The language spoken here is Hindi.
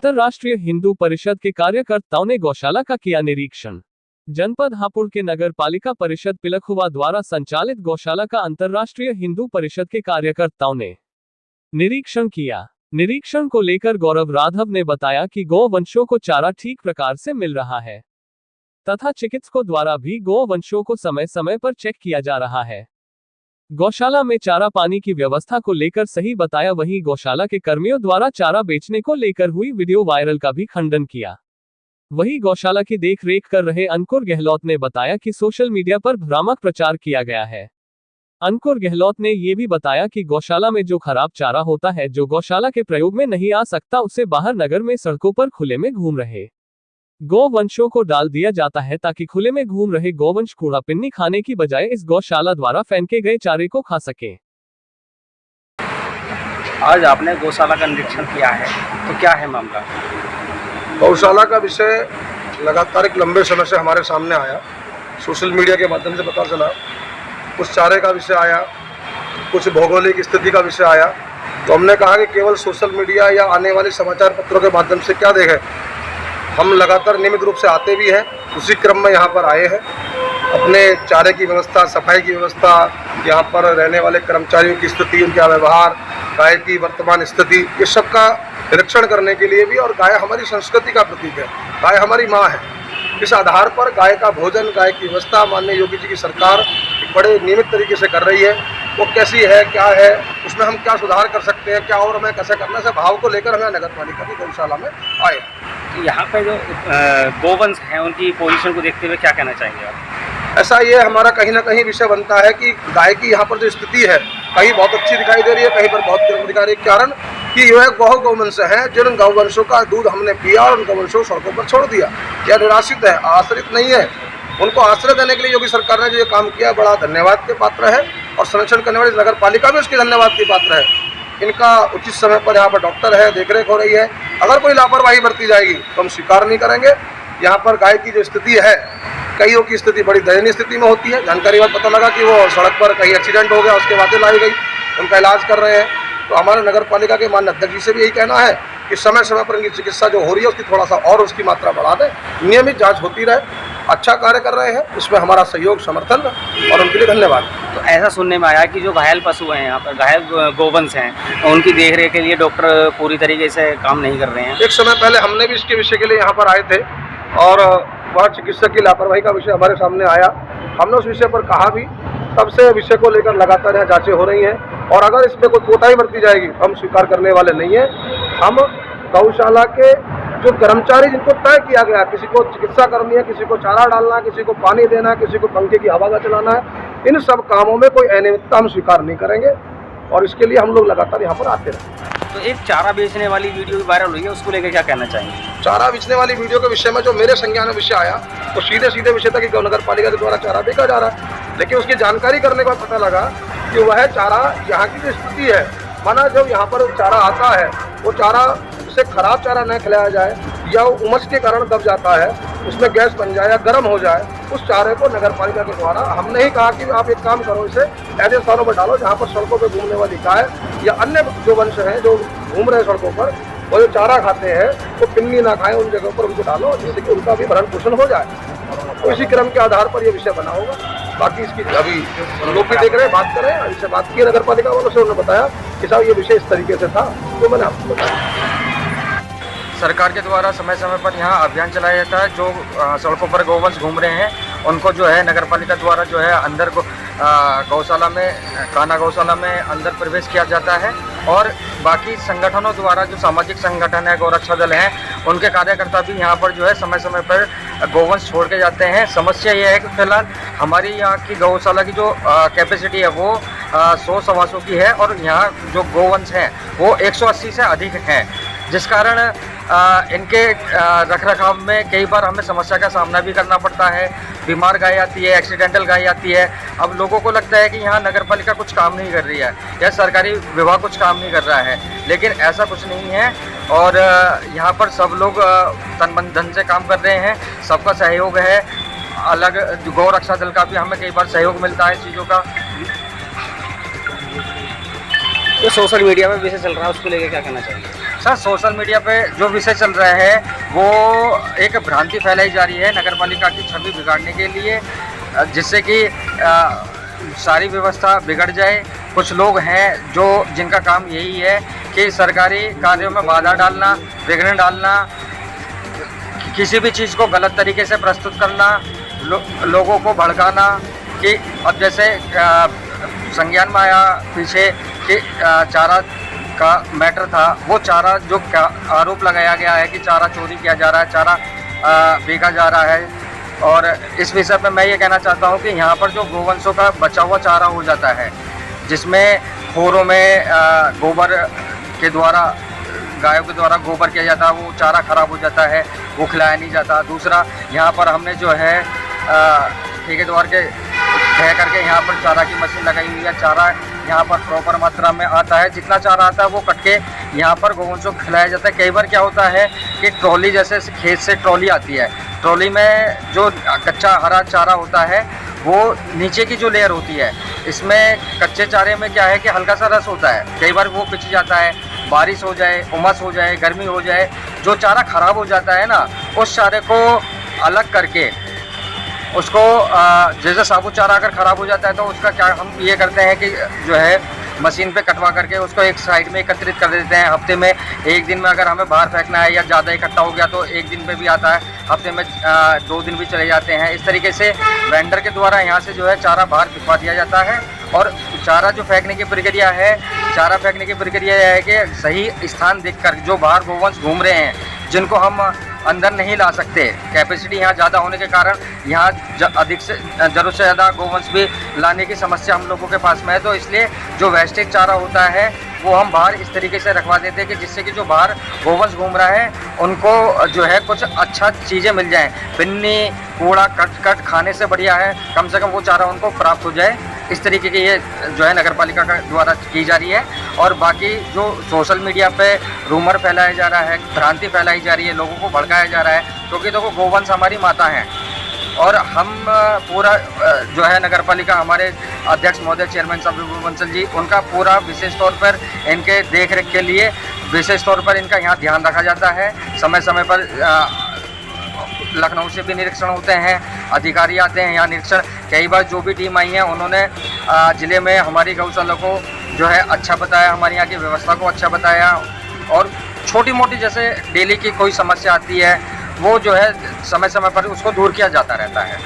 अंतर्राष्ट्रीय हिंदू परिषद के कार्यकर्ताओं ने गौशाला का किया निरीक्षण। जनपद हापुड़ के नगर पालिका परिषद पिलखुवा द्वारा संचालित गौशाला का अंतर्राष्ट्रीय हिंदू परिषद के कार्यकर्ताओं ने निरीक्षण किया। निरीक्षण को लेकर गौरव राघव ने बताया कि गौवंशों को चारा ठीक प्रकार से मिल रहा है तथा चिकित्सकों द्वारा भी गौवंशों को समय समय पर चेक किया जा रहा है। गौशाला में चारा पानी की व्यवस्था को लेकर सही बताया। वहीं गौशाला के कर्मियों द्वारा चारा बेचने को लेकर हुई वीडियो वायरल का भी खंडन किया। वहीं गौशाला की देखरेख कर रहे अंकुर गहलोत ने बताया कि सोशल मीडिया पर भ्रामक प्रचार किया गया है। अंकुर गहलोत ने ये भी बताया कि गौशाला में जो खराब चारा होता है, जो गौशाला के प्रयोग में नहीं आ सकता, उसे बाहर नगर में सड़कों पर खुले में घूम रहे गौवंशों को डाल दिया जाता है ताकि खुले में घूम रहे गौवंश कूड़ा पिन्नी खाने की बजाय इस गौशाला द्वारा फेंके गए चारे को खा सके। आज आपने गौशाला का निरीक्षण किया है, तो क्या है मामला? गौशाला का विषय लगातार एक लंबे समय से हमारे सामने आया। सोशल मीडिया के माध्यम से पता चला, कुछ चारे का विषय आया, कुछ भौगोलिक स्थिति का विषय आया। तो हमने कहा कि केवल सोशल मीडिया या आने वाले समाचार पत्रों के माध्यम से क्या देखें। हम लगातार नियमित रूप से आते भी हैं, उसी क्रम में यहाँ पर आए हैं। अपने चारे की व्यवस्था, सफाई की व्यवस्था, यहाँ पर रहने वाले कर्मचारियों की स्थिति, उनका व्यवहार, गाय की वर्तमान स्थिति, ये सब का निरीक्षण करने के लिए भी। और गाय हमारी संस्कृति का प्रतीक है, गाय हमारी माँ है। इस आधार पर गाय का भोजन, गाय की व्यवस्था माननीय योगी जी की सरकार एक बड़े नियमित तरीके से कर रही है। वो कैसी है, क्या है, उसमें हम क्या सुधार कर सकते हैं, क्या और हमें कैसे करना है, भाव को लेकर हमें नगर पालिका की गौशाला में आए। यहाँ पे जो गौवंश हैं, उनकी पोजीशन को देखते हुए क्या कहना चाहेंगे आप? ऐसा ये हमारा कहीं ना कहीं विषय बनता है कि गाय की यहाँ पर जो स्थिति है, कहीं बहुत अच्छी दिखाई दे रही है, कहीं पर बहुत कम दिखा रही है। कारण कि यह गौवंश हैं, जिन गौवंशों का दूध हमने पिया और उन गौवंशों को सड़कों पर छोड़ दिया, या निराश्रित है, आश्रित नहीं है। उनको आश्रय देने के लिए योगी सरकार ने जो ये काम किया, बड़ा धन्यवाद के पात्र है। और संरक्षण करने वाली नगर पालिका भी उसके धन्यवाद की पात्र है। इनका उचित समय पर यहाँ पर डॉक्टर है, देखरेख हो रही है। अगर कोई लापरवाही बरती जाएगी तो हम स्वीकार नहीं करेंगे। यहाँ पर गाय की जो स्थिति है, कईयों की स्थिति बड़ी दयनीय स्थिति में होती है। जानकारी बाद पता लगा कि वो सड़क पर कहीं एक्सीडेंट हो गया, उसके बाद लाई गई, उनका इलाज कर रहे हैं। तो हमारे नगर पालिका के माननीय अध्यक्ष जी से भी यही कहना है कि समय समय पर इनकी चिकित्सा जो हो रही है, उसकी थोड़ा सा और उसकी मात्रा बढ़ा दें, नियमित जाँच होती रहे। अच्छा कार्य कर रहे हैं, इसमें हमारा सहयोग, समर्थन और उनके लिए धन्यवाद। तो ऐसा सुनने में आया कि जो घायल पशु हैं, यहाँ पर घायल गौवंश हैं, उनकी देखरेख के लिए डॉक्टर पूरी तरीके से काम नहीं कर रहे हैं। एक समय पहले हमने भी इसके विषय के लिए यहाँ पर आए थे और वह चिकित्सक की लापरवाही का विषय हमारे सामने आया। हमने उस विषय पर कहा भी, तब से विषय को लेकर लगातार यहाँ जाँचें हो रही हैं। और अगर इसमें कोई कोताही बरती जाएगी तो हम स्वीकार करने वाले नहीं हैं। हम गौशाला के जो कर्मचारी, जिनको तय किया गया, किसी को चिकित्सा करनी है, किसी को चारा डालना है, किसी को पानी देना है, किसी को पंखे की हवा का चलाना है, इन सब कामों में कोई अनियमितता हम स्वीकार नहीं करेंगे। और इसके लिए हम लोग लगातार यहाँ पर आते रहे। तो एक चारा बेचने वाली वीडियो भी वायरल हुई है, उसको लेकर क्या कहना चाहेंगे? चारा बेचने वाली वीडियो के विषय में जो मेरे संज्ञान में विषय आया, तो सीधे विषय था कि नगर पालिका के द्वारा चारा बेचा जा रहा है। लेकिन उसकी जानकारी करने के बाद पता लगा कि वह चारा, यहाँ की जो स्थिति है, माना जब यहाँ पर चारा आता है, वो चारा उसे खराब चारा न खिलाया जाए या उमस के कारण दब जाता है, उसमें गैस बन जाए या गर्म हो जाए, उस चारे को नगर पालिका के द्वारा हमने ही कहा कि आप एक काम करो, इसे ऐसे स्थानों पर डालो जहाँ पर सड़कों पर घूमने वाली गाय या अन्य जो वंश हैं जो घूम रहे हैं सड़कों पर, वो जो चारा खाते हैं वो पिन्नी ना खाएं, उन जगहों पर उनको डालो, जिससे कि उनका भी भरण पोषण हो जाए। तो इसी क्रम के आधार पर यह विषय बना होगा। बाकी इसकी अभी लोग भी देख रहे हैं, बात कर रहे हैं। इससे बात की नगर पालिका वालों से, उन्होंने बताया कि साहब ये विषय इस तरीके से था, तो मैंने आपको बताया। सरकार के द्वारा समय समय पर यहाँ अभियान चलाया जाता है। जो सड़कों पर गौवंश घूम रहे हैं, उनको जो है नगर पालिका द्वारा जो है अंदर गौशाला में, कान्हा गौशाला में अंदर प्रवेश किया जाता है। और बाकी संगठनों द्वारा, जो सामाजिक संगठन है, गौरक्षा दल हैं, उनके कार्यकर्ता भी यहाँ पर जो है समय समय पर गौवंश छोड़ के जाते हैं। समस्या ये है कि फिलहाल हमारी यहाँ की गौशाला की जो कैपेसिटी है वो 100-125 की है और यहाँ जो गौवंश हैं वो 180 से अधिक हैं, जिस कारण इनके रख रखाव में कई बार हमें समस्या का सामना भी करना पड़ता है। बीमार गाय आती है, एक्सीडेंटल गाय आती है। अब लोगों को लगता है कि यहाँ नगर पालिका कुछ काम नहीं कर रही है या सरकारी विभाग कुछ काम नहीं कर रहा है, लेकिन ऐसा कुछ नहीं है। और यहाँ पर सब लोग तन मन धन से काम कर रहे हैं, सबका सहयोग है। अलग गौ रक्षा दल का भी हमें कई बार सहयोग मिलता है चीज़ों का। जो सोशल मीडिया में विषय चल रहा है, उसको लेकर क्या कहना चाहिए? सर सोशल मीडिया पे जो विषय चल रहे हैं वो एक भ्रांति फैलाई जा रही है नगर पालिका की छवि बिगाड़ने के लिए, जिससे कि सारी व्यवस्था बिगड़ जाए। कुछ लोग हैं जो जिनका काम यही है कि सरकारी कार्यों में बाधा डालना, विघ्न डालना, किसी भी चीज़ को गलत तरीके से प्रस्तुत करना, लोगों को भड़काना। कि अब जैसे संज्ञान में आया पीछे कि चारा का मैटर था, वो चारा जो आरोप लगाया गया है कि चारा चोरी किया जा रहा है, चारा बेचा जा रहा है। और इस विषय पे मैं ये कहना चाहता हूँ कि यहाँ पर जो गोवंशों का बचा हुआ चारा हो जाता है, जिसमें खोरों में गोबर के द्वारा, गायों के द्वारा गोबर किया जाता है, वो चारा खराब हो जाता है, वो खिलाया नहीं जाता। दूसरा, यहाँ पर हमने जो है ठेकेदार के कह करके यहाँ पर चारा की मशीन लगाई हुई है। चारा यहाँ पर प्रॉपर मात्रा में आता है, जितना चारा आता है वो कट के यहाँ पर गोवंशों को खिलाया जाता है। कई बार क्या होता है कि ट्रॉली, जैसे खेत से ट्रॉली आती है, ट्रॉली में जो कच्चा हरा चारा होता है वो नीचे की जो लेयर होती है, इसमें कच्चे चारे में क्या है कि हल्का सा रस होता है, कई बार वो पिच जाता है। बारिश हो जाए, उमस हो जाए, गर्मी हो जाए, जो चारा ख़राब हो जाता है ना, उस चारे को अलग करके उसको जैसे साबुत चारा अगर ख़राब हो जाता है तो उसका क्या हम ये करते हैं कि जो है मशीन पे कटवा करके उसको एक साइड में एकत्रित कर देते हैं। हफ्ते में एक दिन में अगर हमें बाहर फेंकना है या ज़्यादा इकट्ठा हो गया तो एक दिन पे भी आता है, हफ्ते में 2 दिन भी चले जाते हैं। इस तरीके से वेंडर के द्वारा यहाँ से जो है चारा बाहर भिजवा दिया जाता है। और चारा जो फेंकने की प्रक्रिया है, चारा फेंकने की प्रक्रिया यह है कि सही स्थान देखकर, जो बाहर गोवंश घूम रहे हैं जिनको हम अंदर नहीं ला सकते, कैपेसिटी यहाँ ज़्यादा होने के कारण यहाँ अधिक से ज़रूरत से ज़्यादा गोवंश भी लाने की समस्या हम लोगों के पास में है। तो इसलिए जो वेस्टेज चारा होता है वो हम बाहर इस तरीके से रखवा देते हैं कि जिससे कि जो बाहर गोवंश घूम रहा है उनको जो है कुछ अच्छा चीज़ें मिल जाएं। पिन्नी कूड़ा कट खाने से बढ़िया है कम से कम वो चारा उनको प्राप्त हो जाए। इस तरीके की ये जो है नगर पालिका का द्वारा की जा रही है। और बाकी जो सोशल मीडिया पे रूमर फैलाया जा रहा है, भ्रांति फैलाई जा रही है, लोगों को भड़काया जा रहा है, क्योंकि देखो गोवंश हमारी माता हैं और हम पूरा जो है नगर पालिका, हमारे अध्यक्ष महोदय चेयरमैन साहब विभू बंसल जी, उनका पूरा विशेष तौर पर इनके देख रेख के लिए विशेष तौर पर इनका यहाँ ध्यान रखा जाता है। समय समय पर लखनऊ से भी निरीक्षण होते हैं, अधिकारी आते हैं यहाँ निरीक्षण। कई बार जो भी टीम आई है उन्होंने ज़िले में हमारी गौशाला को जो है अच्छा बताया, हमारे यहाँ की व्यवस्था को अच्छा बताया। और छोटी मोटी जैसे डेली की कोई समस्या आती है वो जो है समय समय पर उसको दूर किया जाता रहता है।